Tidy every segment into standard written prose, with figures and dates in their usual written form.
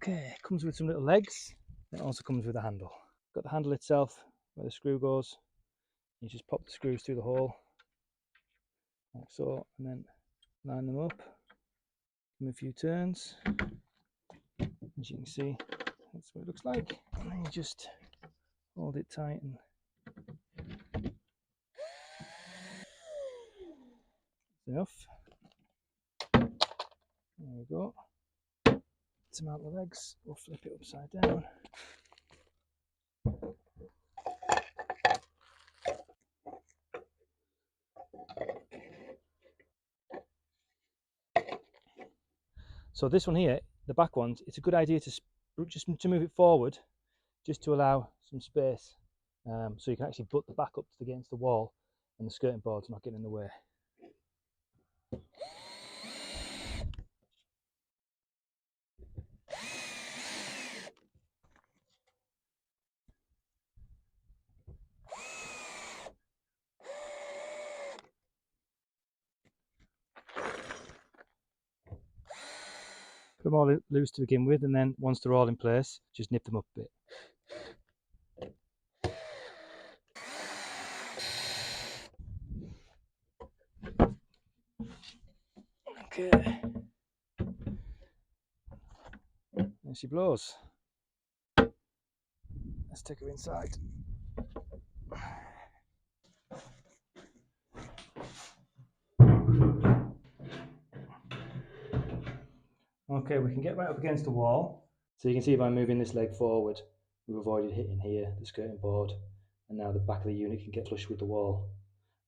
Okay, it comes with some little legs. It also comes with a handle. Got the handle itself where the screw goes. You just pop the screws through the hole like so, and then line them up. Give them a few turns. As you can see, that's what it looks like. And then you just hold it tight and enough. There we go. Dismount the legs, we'll flip it upside down. So this one here, the back ones, it's a good idea to just to move it forward, just to allow some space, so you can actually butt the back up against the wall, and the skirting board's not getting in the way. Put them all loose to begin with, and then once they're all in place, just nip them up a bit. Okay. There she blows. Let's take her inside. Okay, we can get right up against the wall. So you can see by moving this leg forward, we've avoided hitting here, the skirting board, and now the back of the unit can get flush with the wall.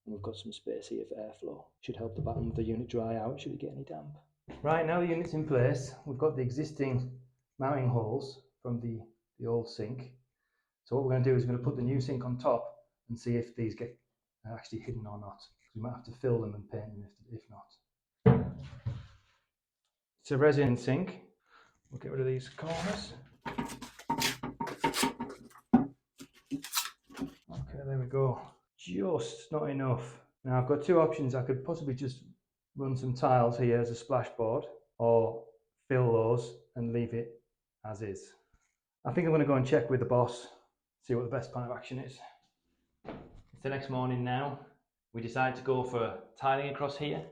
And we've got some space here for airflow. Should help the bottom of the unit dry out should it get any damp. Right, now the unit's in place, we've got the existing mounting holes from the old sink. So what we're going to do is we're going to put the new sink on top and see if these get actually hidden or not. We might have to fill them and paint them if not. It's a resin sink. We'll get rid of these corners. Okay, there we go. Just not enough. Now I've got two options. I could possibly just run some tiles here as a splashboard, or fill those and leave it as is. I think I'm going to go and check with the boss, see what the best plan of action is. It's the next morning now. We decided to go for tiling across here.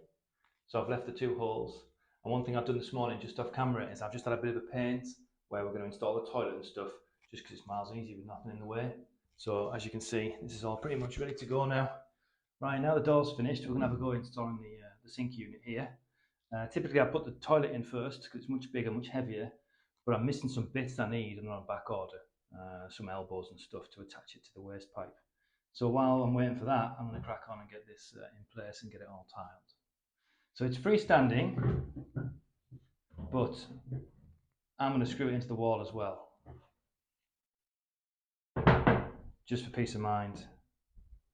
So I've left the two holes. And one thing I've done this morning just off camera is I've just had a bit of a paint where we're going to install the toilet and stuff, just because it's miles and easy with nothing in the way. So as you can see, this is all pretty much ready to go now. Right, now the door's finished, we're going to have a go installing the sink unit here. Typically I put the toilet in first because it's much bigger, much heavier, but I'm missing some bits I need and on back order, some elbows and stuff to attach it to the waste pipe. So while I'm waiting for that, I'm going to crack on and get this in place and get it all tiled. So it's freestanding, but I'm going to screw it into the wall as well, just for peace of mind.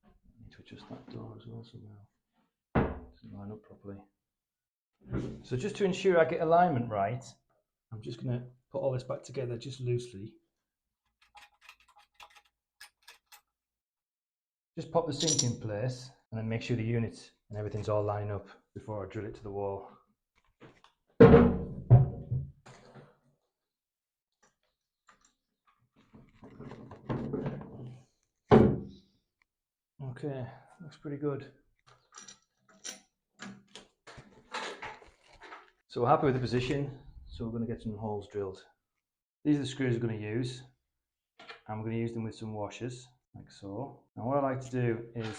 I need to adjust that door as well somehow. It doesn't line up properly. So just to ensure I get alignment right, I'm just going to put all this back together just loosely. Just pop the sink in place and then make sure the units and everything's all lining up before I drill it to the wall. Okay, looks pretty good. So we're happy with the position, so we're going to get some holes drilled. These are the screws we're going to use. I'm going to use them with some washers, like so. Now what I like to do is,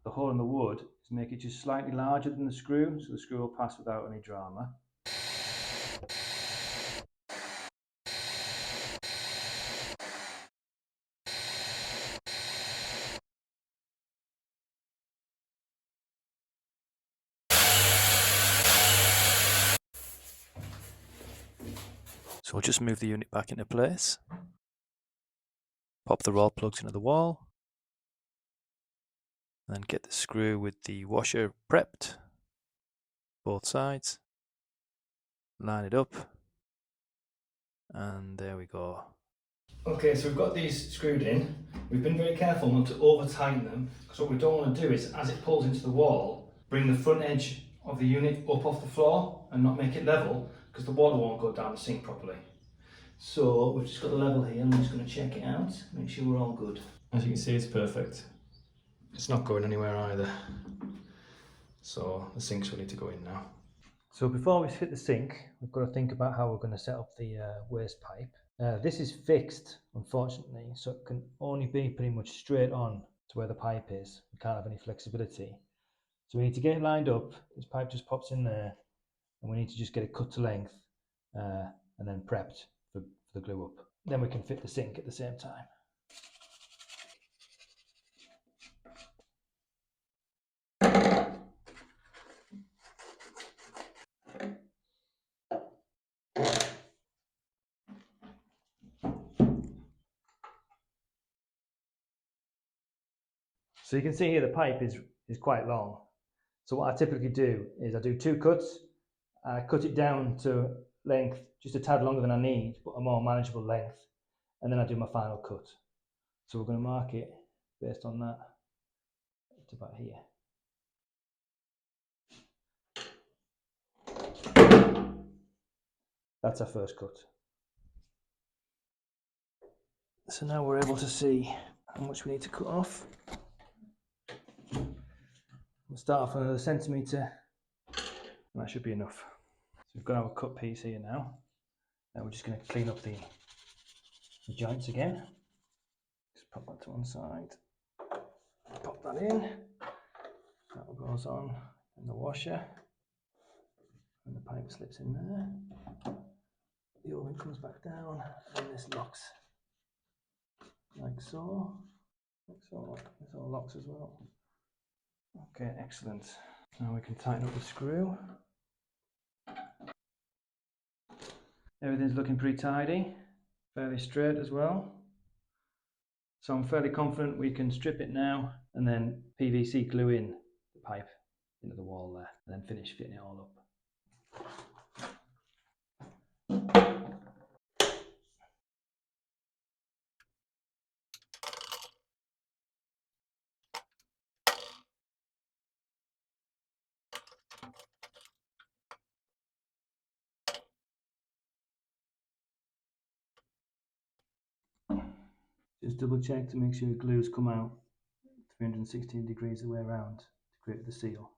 the hole in the wood, is make it just slightly larger than the screw, so the screw will pass without any drama. So we'll just move the unit back into place. Pop the roll plugs into the wall. And then get the screw with the washer prepped. Both sides. Line it up. And there we go. Okay, so we've got these screwed in. We've been very careful not to over tighten them, because what we don't want to do is, as it pulls into the wall, bring the front edge of the unit up off the floor and not make it level, because the water won't go down the sink properly. So we've just got the level here, and I'm just going to check it out, make sure we're all good. As you can see, it's perfect. It's not going anywhere either. So the sink's ready to go in now. So before we fit the sink, we've got to think about how we're going to set up the waste pipe. This is fixed, unfortunately, so it can only be pretty much straight on to where the pipe is. We can't have any flexibility. So we need to get it lined up. This pipe just pops in there, and we need to just get it cut to length and then prepped for the glue up. Then we can fit the sink at the same time. So you can see here the pipe is quite long. So what I typically do is I do 2 cuts. I cut it down to length just a tad longer than I need, but a more manageable length, and then I do my final cut. So we're going to mark it based on that to about here. That's our first cut. So now we're able to see how much we need to cut off. We'll start off another centimetre, and that should be enough. So we've got our cut piece here now. Now we're just going to clean up the joints again. Just pop that to one side, pop that in, that goes on in the washer, and the pipe slips in there. The O-ring comes back down, and this locks like so. Like so. This all locks as well. Okay, excellent. Now we can tighten up the screw. Everything's looking pretty tidy, fairly straight as well. So I'm fairly confident we can strip it now and then PVC glue in the pipe into the wall there, and then finish fitting it all up. Just double check to make sure the glue's come out 360 degrees the way around to create the seal.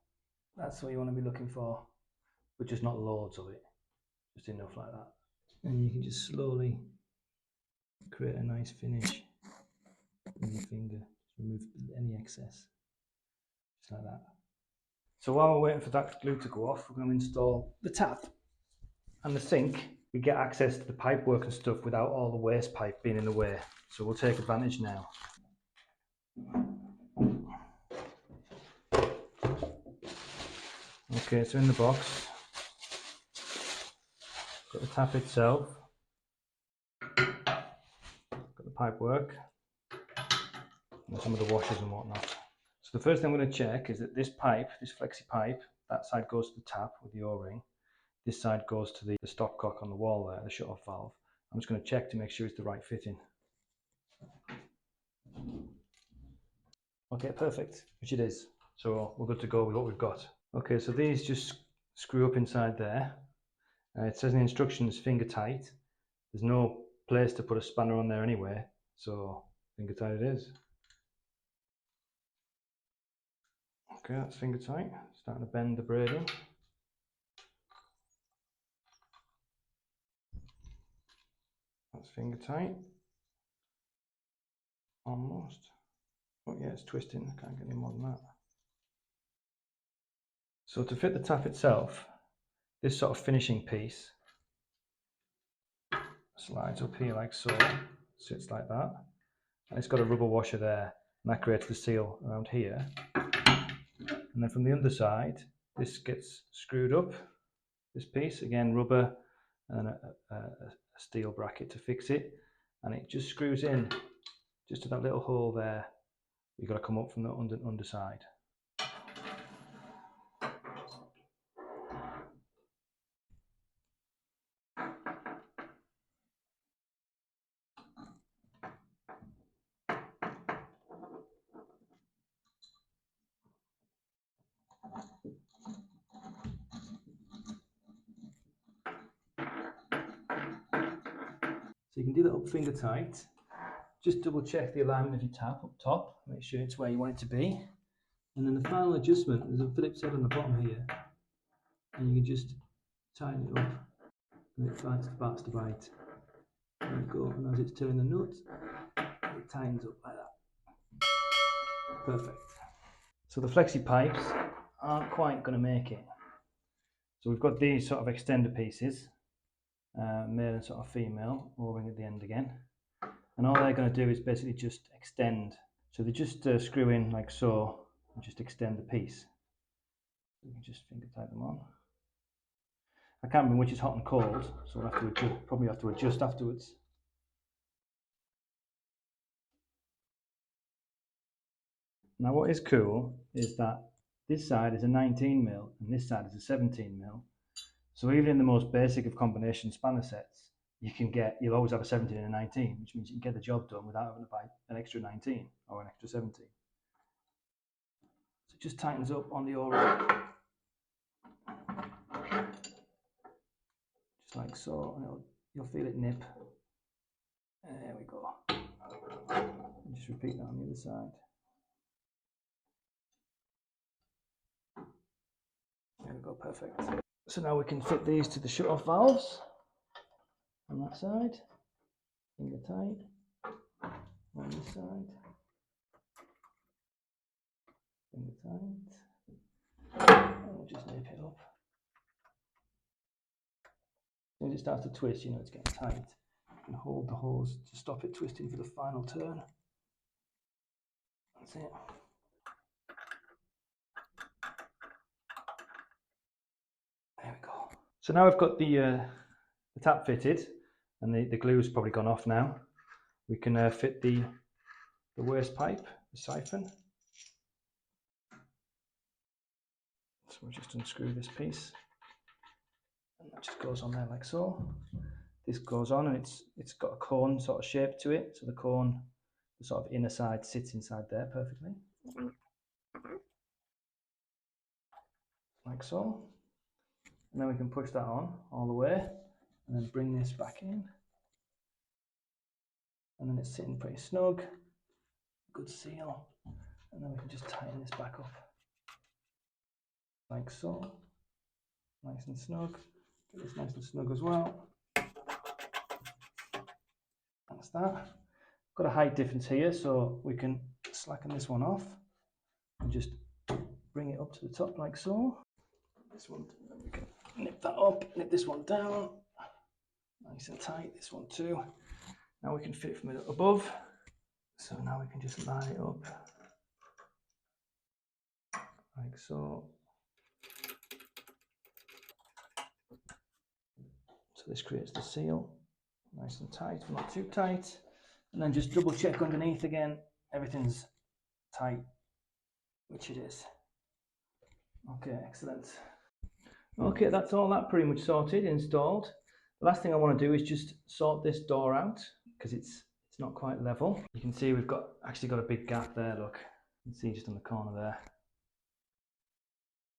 That's what you want to be looking for, but just not loads of it, just enough like that. And you can just slowly create a nice finish with your finger. Just remove any excess, just like that. So while we're waiting for that glue to go off, we're going to install the tap and the sink. We get access to the pipe work and stuff without all the waste pipe being in the way. So we'll take advantage now. Okay, so in the box, got the tap itself, got the pipe work, and some of the washers and whatnot. So the first thing I'm going to check is that this pipe, this flexi pipe, that side goes to the tap with the O-ring. This side goes to the stopcock on the wall there, the shut-off valve. I'm just going to check to make sure it's the right fitting. Okay, perfect, which it is. So we're good to go with what we've got. Okay, so these just screw up inside there. It says in the instructions finger tight. There's no place to put a spanner on there anyway, so finger tight it is. Okay, that's finger tight. Starting to bend the braiding. That's finger tight. Almost. Oh yeah, it's twisting. I can't get any more than that. So to fit the tap itself, this sort of finishing piece slides up here like so, sits like that, and it's got a rubber washer there, and that creates the seal around here. And then from the underside, this gets screwed up, this piece, again rubber, and a steel bracket to fix it, and it just screws in just to that little hole there. You've got to come up from the underside. you can do that up finger tight. Just double check the alignment of your tap up top, make sure it's where you want it to be. And then the final adjustment, there's a Phillips head on the bottom here. And you can just tighten it up and it starts to bite. There you go, and as it's turning the nut, it tightens up like that. Perfect. So the flexi pipes aren't quite going to make it. So we've got these sort of extender pieces, male and sort of female, O-ring at the end again. And all they're going to do is basically just extend. So they just screw in like so, and just extend the piece. So you can just finger tight them on. I can't remember which is hot and cold, so we'll have to adjust, probably have to adjust afterwards. Now what is cool is that this side is a 19mm and this side is a 17mm. So even in the most basic of combination spanner sets, you'll always have a 17 and a 19, which means you can get the job done without having to buy an extra 19 or an extra 17. So it just tightens up on the O-ring. Just like so, and you'll feel it nip. There we go. And just repeat that on the other side. There we go, perfect. So now we can fit these to the shut-off valves on that side. Finger tight. On this side. Finger tight. And we'll just nip it up. As soon as it starts to twist, you know it's getting tight. You can hold the hose to stop it twisting for the final turn. That's it. There we go. So now we've got the tap fitted, and the glue's probably gone off now. We can fit the waste pipe, the siphon. So we'll just unscrew this piece, and that just goes on there like so. This goes on, and it's got a cone sort of shape to it. So the cone, the sort of inner side, sits inside there perfectly, like so. And then we can push that on all the way and then bring this back in. And then it's sitting pretty snug, good seal. And then we can just tighten this back up like so. Nice and snug. Get this nice and snug as well. That's that. Got a height difference here, so we can slacken this one off and just bring it up to the top like so. This one, we can nip that up, nip this one down, nice and tight, this one too. Now we can fit it from above, so now we can just line it up like so. So this creates the seal, nice and tight, not too tight, and then just double check underneath again, everything's tight, which it is. Okay, excellent. Okay, that's all that pretty much sorted, installed. The last thing I want to do is just sort this door out because it's not quite level. You can see we've actually got a big gap there, look. You can see just on the corner there.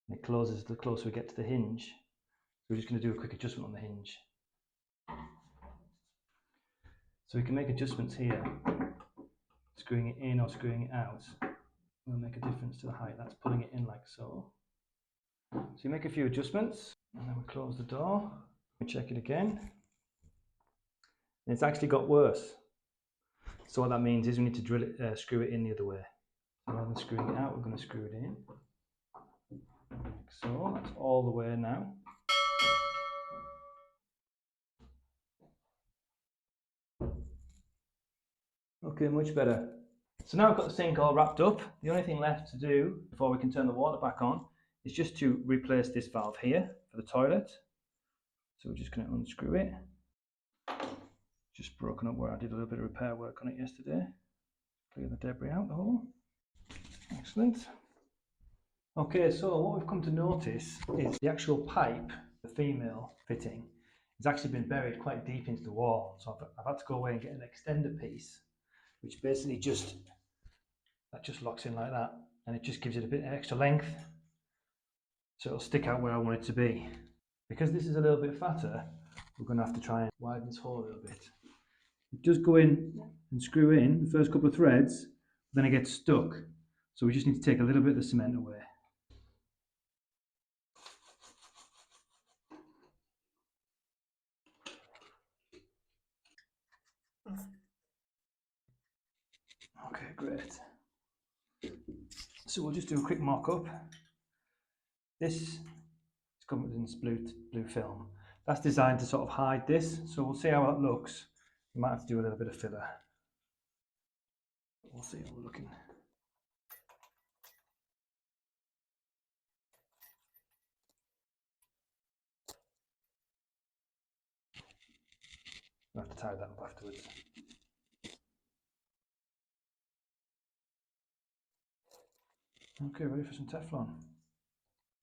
And it closes the closer we get to the hinge. So we're just going to do a quick adjustment on the hinge. So we can make adjustments here. Screwing it in or screwing it out will make a difference to the height. That's pulling it in like so. So you make a few adjustments, and then we close the door. We check it again, and it's actually got worse. So what that means is we need to screw it in the other way. So rather than screwing it out, we're going to screw it in. Like so, that's all the way now. Okay, much better. So now I've got the sink all wrapped up. The only thing left to do before we can turn the water back on is just to replace this valve here for the toilet. So we're just going to unscrew it. Just broken up where I did a little bit of repair work on it yesterday. Clear the debris out the hole. Excellent. Okay, so what we've come to notice is the actual pipe, the female fitting, has actually been buried quite deep into the wall. So I've had to go away and get an extender piece, which basically just locks in like that, and it just gives it a bit extra length. So it'll stick out where I want it to be. Because this is a little bit fatter, we're going to have to try and widen this hole a little bit. It does go in and screw in the first couple of threads, then it gets stuck. So we just need to take a little bit of the cement away. Okay, great. So we'll just do a quick mock-up. This is covered in this blue film. That's designed to sort of hide this, so we'll see how that looks. We might have to do a little bit of filler. We'll see how we're looking. I'll have to tie that up afterwards. Okay, ready for some Teflon.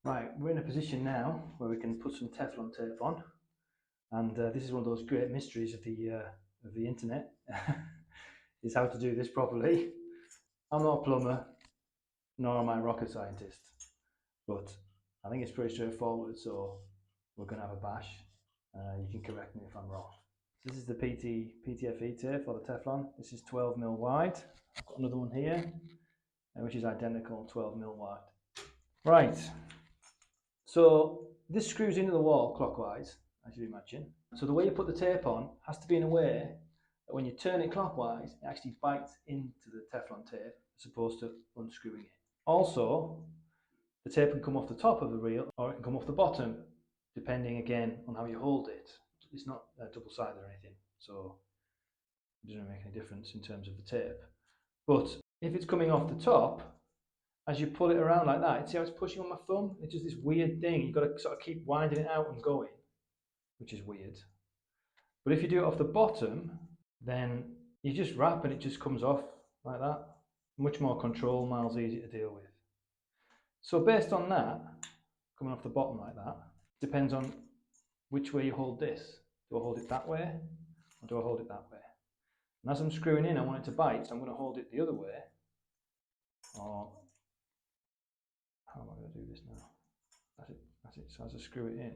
Right, we're in a position now where we can put some Teflon tape on, and this is one of those great mysteries of the internet, is how to do this properly. I'm not a plumber, nor am I a rocket scientist, but I think it's pretty straightforward, so we're going to have a bash. You can correct me if I'm wrong. This is the PTFE tape for the Teflon. This is 12mm wide. I've got another one here, which is identical, 12mm wide. Right, so this screws into the wall clockwise, as you imagine. So the way you put the tape on has to be in a way that when you turn it clockwise, it actually bites into the Teflon tape as opposed to unscrewing it. Also, the tape can come off the top of the reel or it can come off the bottom, depending again on how you hold it. It's not double-sided or anything, so it doesn't make any difference in terms of the tape. But if it's coming off the top, as you pull it around like that, see how it's pushing on my thumb? It's just this weird thing. You've got to sort of keep winding it out and going, which is weird. But if you do it off the bottom, then you just wrap and it just comes off like that. Much more control, miles easier to deal with. So based on that, coming off the bottom like that, depends on which way you hold this. Do I hold it that way or do I hold it that way? And as I'm screwing in, I want it to bite, so I'm going to hold it the other way. Or how am I going to do this now? That's it. So as I screw it in,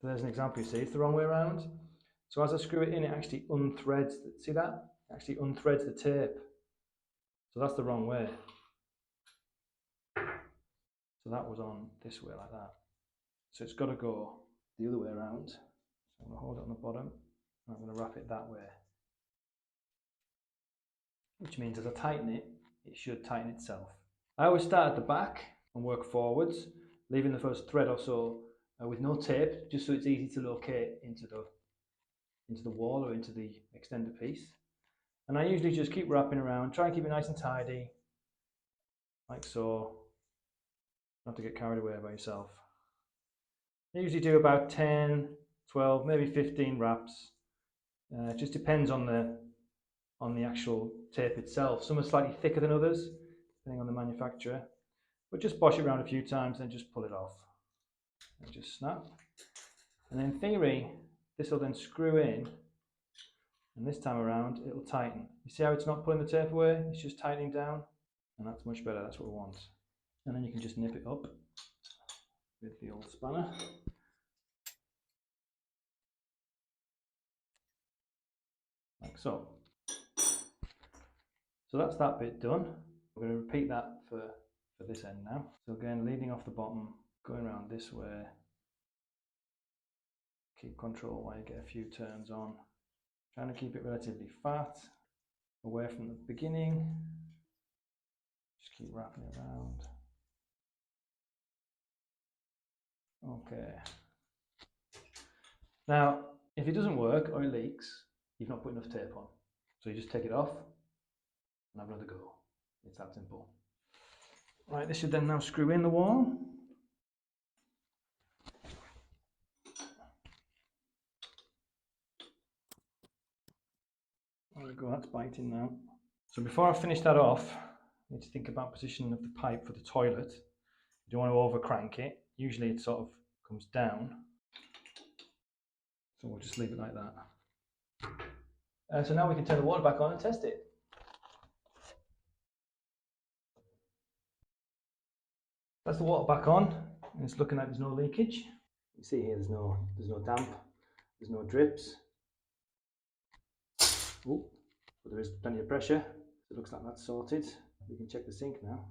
so there's an example. You see, it's the wrong way around. So as I screw it in, it actually unthreads. See that? It actually unthreads the tape. So that's the wrong way. So that was on this way like that. So it's got to go the other way around. So I'm going to hold it on the bottom and I'm going to wrap it that way. Which means as I tighten it, it should tighten itself. I always start at the back and work forwards, leaving the first thread or so with no tape, just so it's easy to locate into the wall or into the extender piece. And I usually just keep wrapping around, try and keep it nice and tidy, like so. Not to get carried away by yourself. I usually do about 10, 12, maybe 15 wraps. It just depends on the actual tape itself. Some are slightly thicker than others, depending on the manufacturer. But just bosh it around a few times and just pull it off. And just snap. And in theory, this will then screw in, and this time around it will tighten. You see how it's not pulling the tape away? It's just tightening down, and that's much better. That's what we want. And then you can just nip it up with the old spanner. Like so. So that's that bit done. We're going to repeat that for this end now. So again, leading off the bottom, going around this way. Keep control while you get a few turns on. Trying to keep it relatively fat, away from the beginning. Just keep wrapping it around. Okay. Now, if it doesn't work or it leaks, you've not put enough tape on. So you just take it off and have another go. It's that simple. Right, this should then now screw in the wall. There we go, that's biting now. So before I finish that off, I need to think about positioning of the pipe for the toilet. You don't want to over crank it. Usually it sort of comes down. So we'll just leave it like that. So now we can turn the water back on and test it. That's the water back on, and it's looking like there's no leakage. You see here, there's no damp, there's no drips. Oh, but there is plenty of pressure. It looks like that's sorted. We can check the sink now.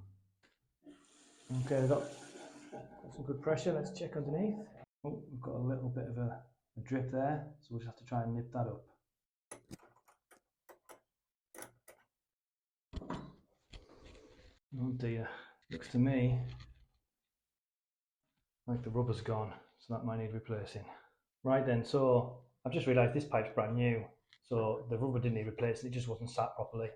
Okay, we've got some good pressure. Let's check underneath. Oh, we've got a little bit of a drip there, so we'll just have to try and nip that up. Oh dear, looks to me like the rubber's gone, so that might need replacing. Right then, so I've just realised this pipe's brand new, so the rubber didn't need replacing, it just wasn't sat properly.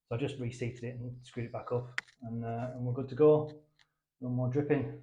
So I just reseated it and screwed it back up, and we're good to go. No more dripping.